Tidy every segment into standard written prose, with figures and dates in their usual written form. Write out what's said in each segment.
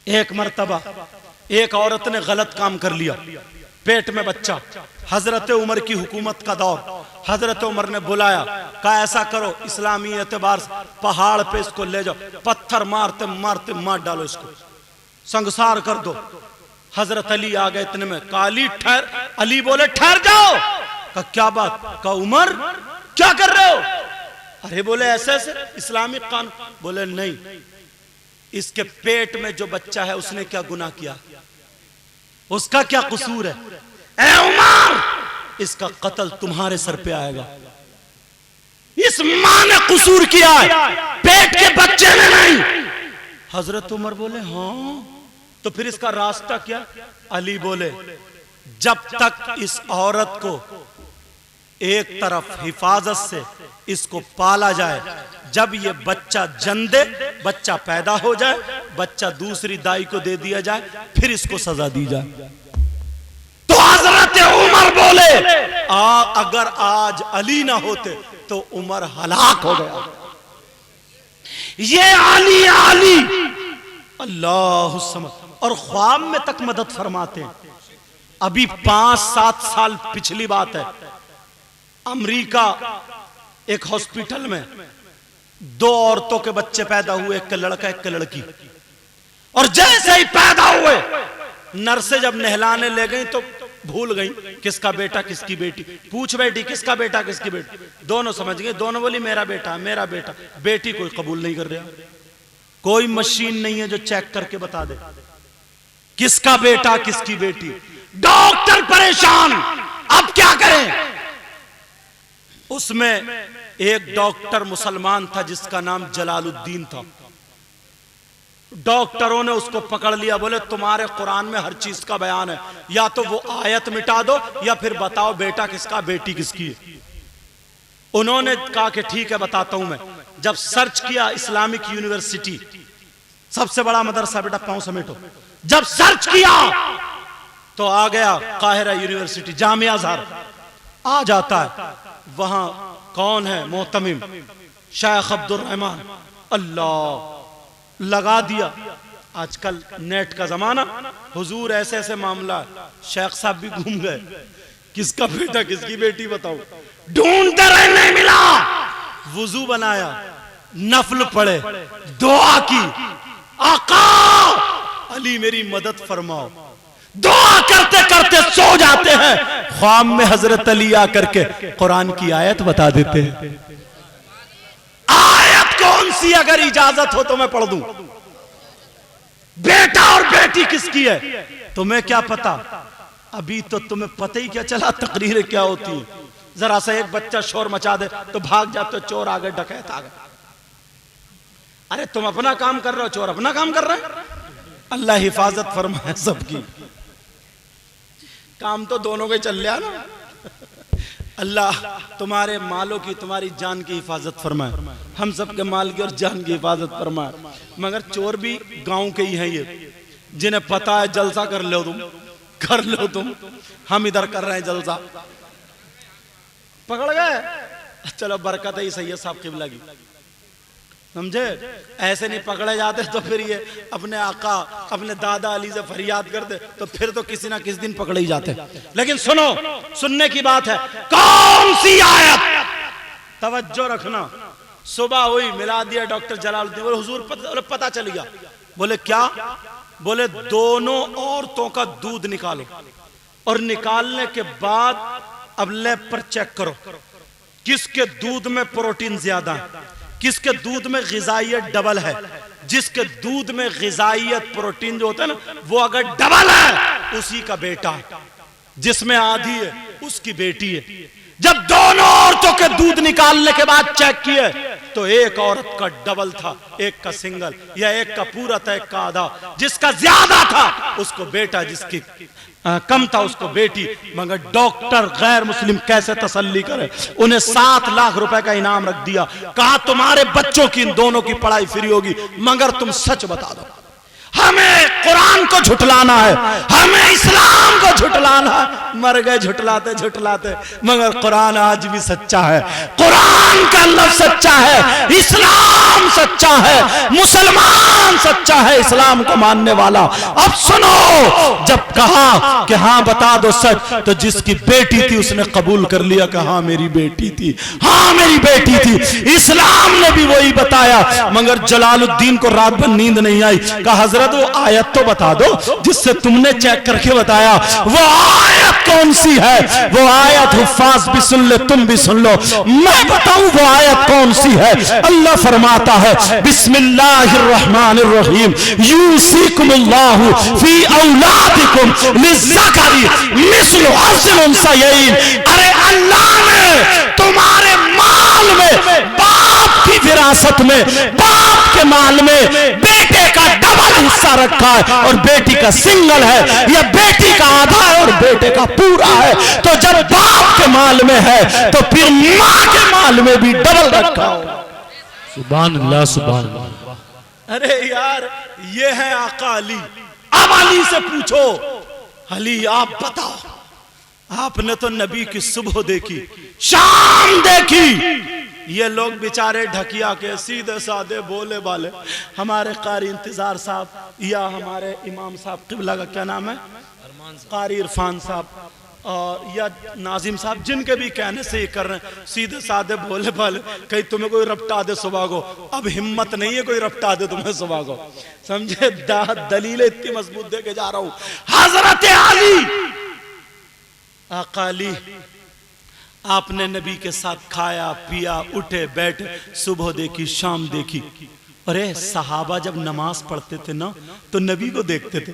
एक मर्तबा एक औरत ने गलत काम कर लिया, पेट में बच्चा। हजरत उमर की हुकूमत का दौर, हजरत उमर ने बुलाया, कहा ऐसा करो इस्लामी एतबार से पहाड़ पे इसको ले जाओ, पत्थर मारते मारते मार डालो, इसको संगसार कर दो। हजरत अली आ गए, इतने में कहा अली ठहर। अली बोले ठहर जाओ। कहा क्या बात? कहा उमर क्या कर रहे हो? अरे बोले ऐसे ऐसे इस्लामिक कानून। बोले नहीं, इसके पेट में जो बच्चा है उसने क्या गुनाह किया, उसका क्या कसूर है? ए उमर, इसका कत्ल तुम्हारे सर पे आएगा। इस मां ने कसूर किया है, पेट के बच्चे ने नहीं। हजरत उमर बोले हाँ, तो फिर इसका रास्ता क्या? अली बोले जब तक इस औरत को एक तरफ हिफाजत से इसको पाला जाए, जब ये बच्चा जन्म दे, बच्चा पैदा हो जाए, बच्चा दूसरी दाई को दे दिया जाए, फिर इसको सजा दी जाए। तो हजरत उमर बोले अगर आज अली ना होते तो उमर हलाक हो गया। ये अली अली अल्लाह समझ। और ख्वाब में तक मदद फरमाते हैं। अभी 5-7 साल पिछली बात है, अमेरिका एक हॉस्पिटल में 2 औरतों के बच्चे पैदा हुए, एक का लड़का एक का लड़की। और जैसे ही पैदा हुए, नर्सें जब नहलाने ले गई तो भूल गई किसका बेटा किसकी बेटी। पूछ बेटी किसका बेटा किसकी बेटी, दोनों समझ गए, दोनों बोली मेरा बेटा मेरा बेटा। बेटी कोई कबूल नहीं कर रहा, कोई मशीन नहीं है जो चेक करके बता दे किसका बेटा किसकी बेटी। डॉक्टर परेशान, अब क्या करें? उसमें एक डॉक्टर मुसलमान था जिसका नाम जलालुद्दीन था। डॉक्टरों ने उसको पकड़ लिया, बोले तुम्हारे कुरान में हर चीज का बयान है, या तो वो आयत मिटा दो या फिर बताओ बेटा किसका बेटी किसकी है। उन्होंने कहा कि ठीक है बताता हूं मैं। जब सर्च किया इस्लामिक यूनिवर्सिटी, सबसे बड़ा मदरसा बेटा, पांव समेटो। जब सर्च किया तो आ गया काहिरा यूनिवर्सिटी, जामिया अज़हर आ जाता है। वहां कौन है? मोहतमिम शेख अब्दुल रहमान। अल्लाह लगा दिया। आजकल नेट का जमाना, हुजूर ऐसे ऐसे मामला, शेख साहब भी घूम गए, किसका बेटा किसकी बेटी बताओ। ढूंढते रहे नहीं मिला, वुजू बनाया, नफल पढ़े, दुआ की, आका अली मेरी मदद फरमाओ। दुआ करते करते सो जाते हैं, ख्वाब में हजरत अली आकर के कुरान की आयत बता देते हैं। आयत कौन सी? अगर इजाजत हो तो मैं पढ़ दूं। बेटा और बेटी किसकी है तुम्हें क्या पता? अभी तो तुम्हें पता ही क्या चला तकरीरें क्या होती है। जरा सा एक बच्चा शोर मचा दे तो भाग जाते, चोर आ गए, डकैत आ गए। अरे तुम अपना काम कर रहे हो, चोर अपना काम कर रहे हैं। अल्लाह हिफाजत फरमाए सबकी। काम तो दोनों के चल रहा ना। अल्लाह तुम्हारे मालों की, तुम्हारी जान की हिफाजत फरमाए, हम सबके माल की और जान की हिफाजत फरमाए। मगर चोर भी गांव के ही हैं ये, जिन्हें पता है जलसा कर लो तुम, कर लो तुम, हम इधर कर रहे हैं जलसा। पकड़ गए, चलो बरकत है, सही है साहब किबला की, समझे। ऐसे नहीं पकड़े जाते तो फिर ये अपने आका अपने दादा अली से फरियाद करते तो फिर तो किसी ना किसी दिन पकड़े ही जाते। लेकिन सुनो, सुनने की बात है। कौन सी आयत? तवज्जो रखना। सुबह हुई, मिला दिया डॉक्टर जलालुद्दीन। बोले हुजूर पता चल गया। बोले क्या? बोले दोनों औरतों का दूध निकालो और निकालने के बाद अब लैब पर चेक करो किसके दूध में प्रोटीन ज्यादा है, किसके दूध में ग़िज़ाइयत डबल है। जिसके दूध में ग़िज़ाइयत प्रोटीन जो होता है ना, वो अगर डबल है उसी का बेटा है, जिसमें आधी है उसकी बेटी है। जब दोनों औरतों के दूध निकालने के बाद चेक किए तो एक औरत का डबल था, एक का सिंगल, या एक का पूरा था एक का आधा। जिसका ज्यादा था उसको बेटा, जिसकी कम था उसको बेटी। मगर डॉक्टर गैर मुस्लिम कैसे तसल्ली करे? उन्हें 7 लाख रुपए का इनाम रख दिया, कहा तुम्हारे बच्चों की इन दोनों की पढ़ाई फ्री होगी मगर तुम सच बता दो। हमें कुरान को झुटलाना है, हमें इस्लाम को झुटलाना है, मर गए झुटलाते झुटलाते। मगर कुरान आज भी सच्चा है, कुरान का लफ्ज सच्चा है, इस्लाम सच्चा है, मुसलमान सच्चा है, इस्लाम को मानने वाला। अब सुनो, जब कहा कि हाँ बता दो सच, तो जिसकी बेटी थी उसने कबूल कर लिया कि हाँ मेरी बेटी थी, हाँ मेरी बेटी थी। इस्लाम ने भी वही बताया। मगर जलालुद्दीन को रात भर नींद नहीं आई। कहा हजरत वो आयत तो बता दो जिससे तुमने चेक करके बताया, वो आयत कौन सी है? वो आयत हुफ्फाज भी सुन ले, तुम भी सुन लो, मैं बताऊं वो आयत कौन सी है। अल्लाह फरमाता है बिस्मिल्लाहिर्रहमानिर्रहीम, यूसीकुमुल्लाहु फी औलादिकुम लिज़्ज़करी मिस्लु हज़्ज़िल उन्सयैन। अरे अल्लाह ने तुम्हारे माल में, बाप की विरासत में, बाप के माल में बेटे का डबल हिस्सा रखा है, और बेटी का सिंगल है, या बेटी का आधा है और बेटे का पूरा है। तो जब बाप के माल में है तो फिर माँ के माल में भी डबल रखा हो। सुभान अल्लाह, सुभान अल्लाह। अरे यार, ये है आका अली। अब अली से पूछो, अली आप बताओ, आपने तो नबी की सुबह देखी, शाम देखी, ये लोग बेचारे ढकिया के सीधे साधे बोले वाले, हमारे कारी इंतजार साहब या हमारे इमाम साहब किबला का क्या नाम है, कारी इरफान साहब, और या नाजिम साहब, जिनके भी कहने से ये कर रहे हैं, सीधे साधे बोले वाले। कहीं तुम्हें कोई रपटा दे सुबह को, अब हिम्मत नहीं है कोई रपटा दे तुम्हें सुबह को, समझे। दलीलें इतनी मजबूत दे के जा रहा हूं। हजरत अली, आका अली, आपने नबी के साथ खाया पिया, उठे बैठे, सुबह देखी शाम देखी। अरे सहाबा जब नमाज पढ़ते थे ना तो नबी को देखते थे,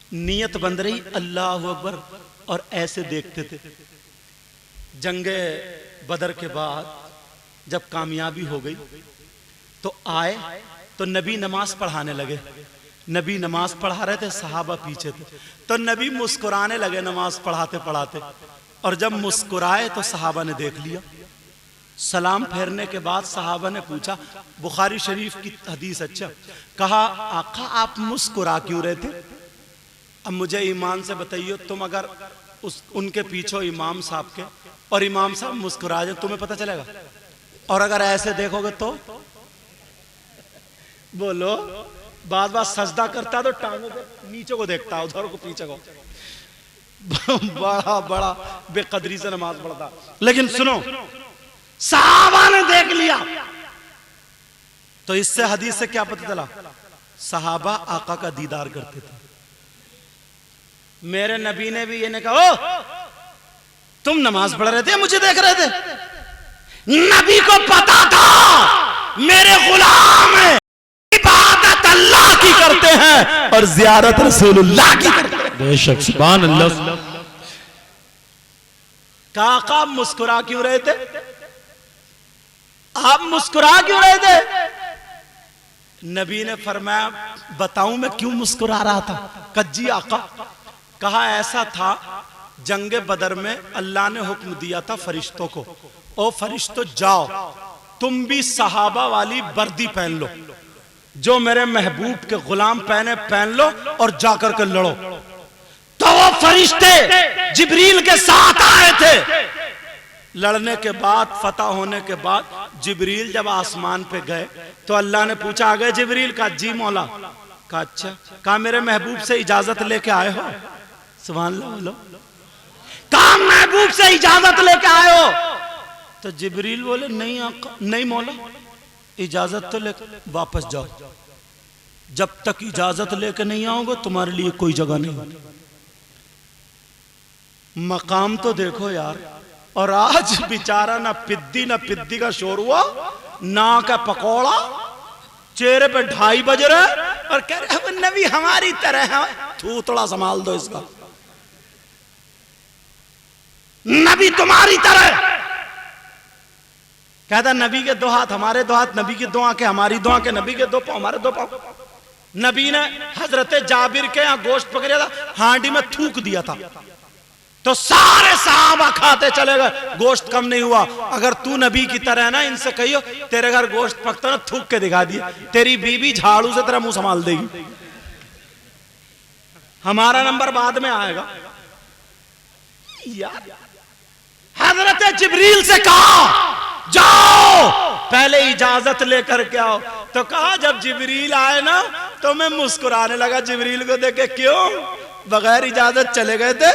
नियत बन रही अल्लाह अकबर, और ऐसे देखते थे। जंगे बदर के बाद जब कामयाबी हो गई तो आए तो नबी नमाज पढ़ाने लगे। नबी नमाज पढ़ा रहे थे, सहाबा पीछे थे, तो नबी मुस्कुराने लगे नमाज पढ़ाते पढ़ाते। और जब मुस्कुराए तो सहाबा ने देख लिया। सलाम फेरने के बाद सहाबा ने पूछा, बुखारी शरीफ की हदीस, अच्छा, कहा आका आप मुस्कुरा क्यों रहे थे? अब मुझे ईमान से बताइए, तुम अगर उनके पीछे इमाम साहब के, और इमाम साहब मुस्कुरा जाए, तुम्हें पता चलेगा? और अगर ऐसे देखोगे तो बोलो, बार बार सजदा करता तो टांगों के नीचे को देखता, उधर को पीछे को, बड़ा बड़ा बेकदरी से नमाज पढ़ता। लेकिन सुनो, सहाबा ने देख लिया, तो इससे हदीस से क्या पता चला? सहाबा आका का दीदार करते थे। मेरे नबी ने भी ये नहीं कहा, ओ तुम नमाज पढ़ रहे थे, मुझे देख रहे थे। नबी को पता था मेरे गुलाम है, इबादत अल्लाह की करते हैं और जियारत रसूलुल्लाह की करते हैं। बेशक, सुभान अल्लाह। काका मुस्कुरा क्यों रहे थे? आप मुस्कुरा क्यों रहे थे? नबी ने फरमाया, बताऊं मैं क्यों मुस्कुरा रहा था? कज्जी आका, कहा ऐसा था, जंगे बदर में अल्लाह ने हुक्म दिया था फरिश्तों को, ओ फरिश्तों जाओ तुम भी सहाबा वाली वर्दी पहन लो, जो मेरे महबूब के गुलाम पहने पहन लो और जाकर के लड़ो। तो वो फरिश्ते जिब्रील के साथ आए थे। लड़ने के बाद, फतह होने के बाद, जिब्रील जब आसमान पे गए तो अल्लाह ने पूछा, आ गए जिब्रील? का जी मौला। का अच्छा। कहा मेरे महबूब से इजाजत लेके आए हो? सुभान अल्लाह बोलो। कहा महबूब से इजाजत लेके आए हो? तो जिब्रील बोले, नहीं आका, नहीं मौला, इजाजत तो लेके वापस जाओ, जब तक इजाजत लेके नहीं आओगे तुम्हारे लिए कोई जगह नहीं। मकाम तो देखो यार। और आज बेचारा ना पिद्दी का शोर हुआ, ना का पकौड़ा, चेहरे पे 2:30 बज रहे और कह रहे नबी हमारी तरह है। तू थोड़ा संभाल दो इसका, नबी तुम्हारी तरह। कहता नबी के 2 हाथ हमारे 2 हाथ, नबी की 2 आंखें हमारी 2 आंखें, नबी के 2 पांव हमारे 2 पांव। नबी ने हजरत जाबिर के यहाँ गोश्त पकड़ा था, हांडी में थूक दिया था, तो सारे सहाबा खाते चले गए, गोश्त कम नहीं हुआ। अगर तू नबी की तरह है ना, इनसे कहियो तेरे घर गोश्त पकता ना, थूक के दिखा दिया, तेरी बीबी झाड़ू से तेरा मुंह संभाल देगी। हमारा नंबर बाद में आएगा। यार, हजरत जिब्रील से कहा जाओ पहले इजाजत लेकर के आओ। तो कहा जब जिब्रील आए ना तो मैं मुस्कुराने लगा। जिब्रील को देखे क्यों बगैर इजाजत चले गए थे?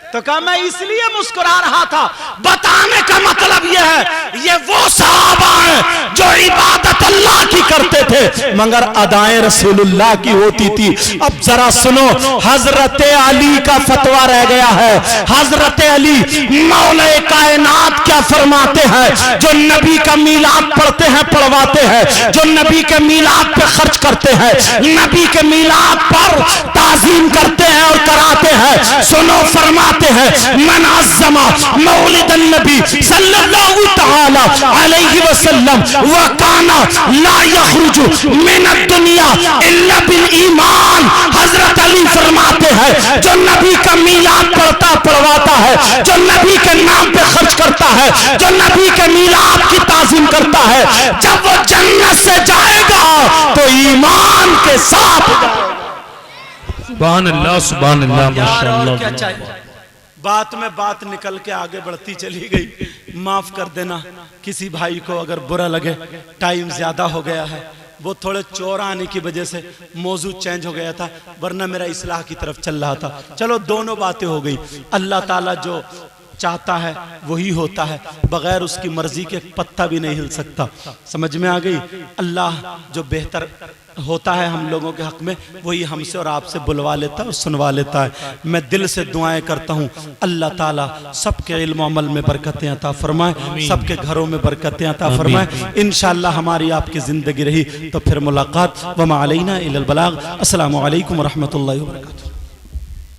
तो कहा मैं इसलिए मुस्कुरा रहा था, बताने का मतलब यह है ये वो सहाबा हैं जो इबादत अल्लाह की करते थे मगर अदाएं रसूलुल्लाह की होती थी। अब जरा सुनो, हजरत अली का फतवा रह गया है। हजरत अली मौला कायनात क्या फरमाते हैं? जो नबी का मीलाद पढ़ते हैं, पढ़वाते हैं, जो नबी के मीलाद पे खर्च करते हैं, नबी के मीलाद पर ताजीम करते हैं और कराते हैं, सुनो फरमाते हैं मन अज़्ज़मा मौलिद नबी सल्लल्लाहु तआला अलैहि वसल्लम व काना ला यखरुजु मिन दुनिया इल्ला बिल ईमान। हजरत अली फरमाते हैं जो नबी का मीलाद पढ़ता पढ़वाता है, जो नबी के नाम पे खर्च करता है, जो नबी के मीलाद की ताज़ीम करता है, जब वो जन्नत से जाएगा तो ईमान के साथ जाएगा। सुभान अल्लाह, सुभान अल्लाह, माशाअल्लाह। क्या चाहिए? बात में बात निकल के आगे बढ़ती चली गई। माफ कर देना किसी भाई को अगर बुरा लगे, टाइम ज्यादा हो गया है, वो थोड़े चोर आने की वजह से मौजू चेंज हो गया था, वरना मेरा इस्लाह की तरफ चल रहा था। चलो दोनों बातें हो गई। अल्लाह ताला जो चाहता है वही होता है, बगैर उसकी मर्जी के पत्ता भी नहीं हिल सकता। समझ में आ गई? अल्लाह जो बेहतर होता है हम लोगों के हक में वही हमसे और आपसे बुलवा लेता है और सुनवा लेता है। मैं दिल से दुआएं करता हूँ अल्लाह ताला सबके इल्म अमल में बरकतें अता फरमाए, सबके घरों में बरकतें अता फरमाए। इंशाअल्लाह हमारी आपकी जिंदगी रही तो फिर मुलाकात। वमा अलैना इल्लल बलाग। अस्सलामु अलैकुम व रहमतुल्लाहि व बरकातुहू।